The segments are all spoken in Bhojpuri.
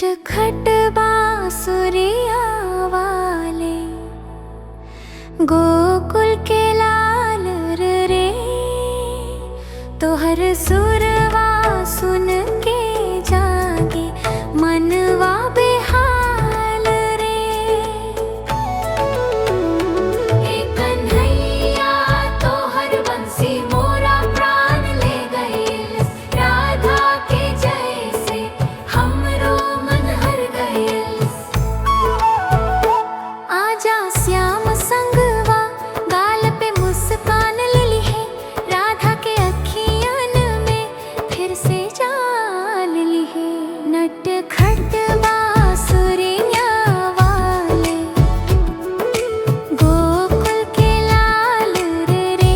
नटखट बांसुरिया वाले गोकुल के लाल रे, तोहर सुरवा सुन के जागे मनवा बेहाल रे। ए कन्हैया तोहर बंसी मोरा प्राण ले गइल, राधा के जैसे हमरो मन हर गइल। आजा श्याम संगवा गाल पे मुस्कान लिली है, राधा के अखियन में फिर से जान ली है। नटखट बांसुरिया वाले गोकुल के लाल रे,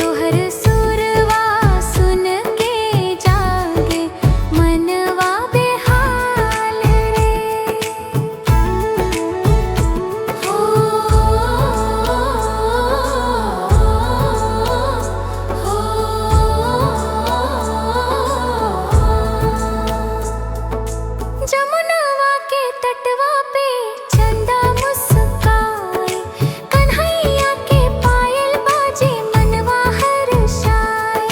तोहर सुरवा सुन के जागे मनवा बेहाल रे। जमुनवा के तटवा पे चंदा मुस्काए, कन्हैया के पायल बाजे मनवा हर्षाए।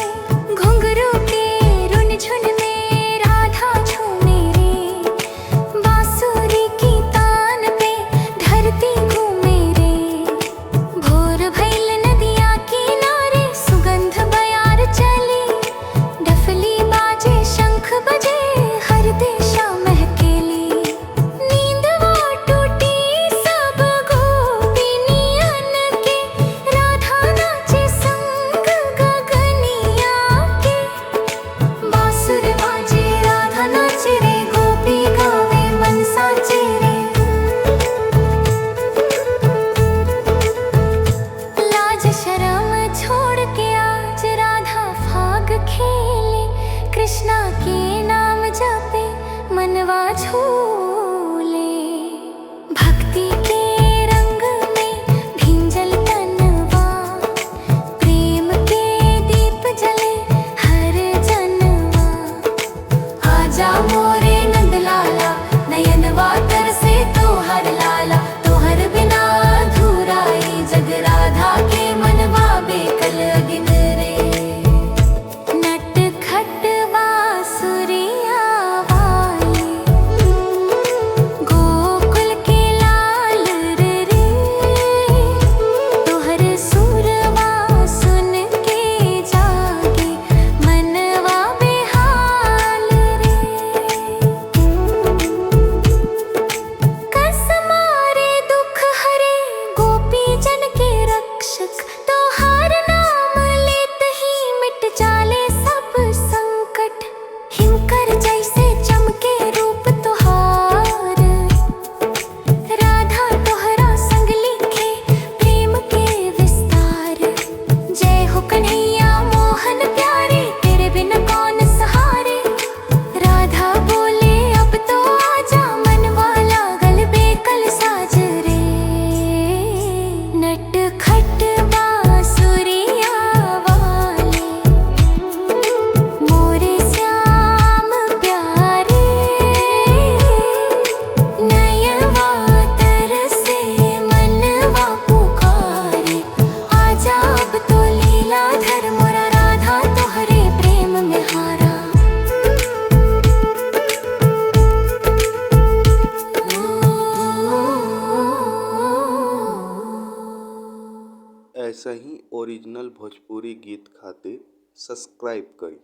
घुंघरू के रुनझुन में राधा झूमे रे, बांसुरी की तान पे धरती घूमे रे। भोर भइल नदिया किनारे सुगंध बयार चली, डफली बाजे शंख बजे हर दिशा महकेली। नींदवा टूटी सब गोपिनियन के, राधा नाचे संग गगनिया के। बांसुर बाजे राधा नाचे रे, गोपी गावे मन साचे रे। लाज शर्म छोड़ के आज राधा फाग खेले, कृष्णा के नाम जपे मनवा झूले। भक्ति के रंग में भींजल तनवा, प्रेम के दीप जले हर जनवा। आजा मोरे नंदलाला, नयनवा तरसे तोहर लाला। तोहर बिना अधूराई जग, राधा के मनवा बेकल अगिन रे। नटखट बांसुरिया वाले गोकुल के लाल रे, तोहर सुरवा सुन के जागे मनवा बेहाल रे। कस मारे दुख हरे गोपी जन के रक्षक, तोहार नाम लेत ही मिट जाले सब संकट। हिमकर जैसे चमके रूप तोहार, राधा तोहरा संग लिखे प्रेम के विस्तार। जय हो कन्हैया मोहन प्यारे, तेरे बिन कौन सहारे। राधा बोले अब तो आजा, मनवा लागल बेकल साज रे। नटखट बांसुरिया वाले मोरे श्याम प्यारे, नयनवा तरसे मनवा पुकारे। आजा अब तो लीलाधर मोरा, राधा तोहरे प्रेम में हारा। ऐसा ही ओरिजिनल भोजपुरी गीत खातिर सब्सक्राइब करी।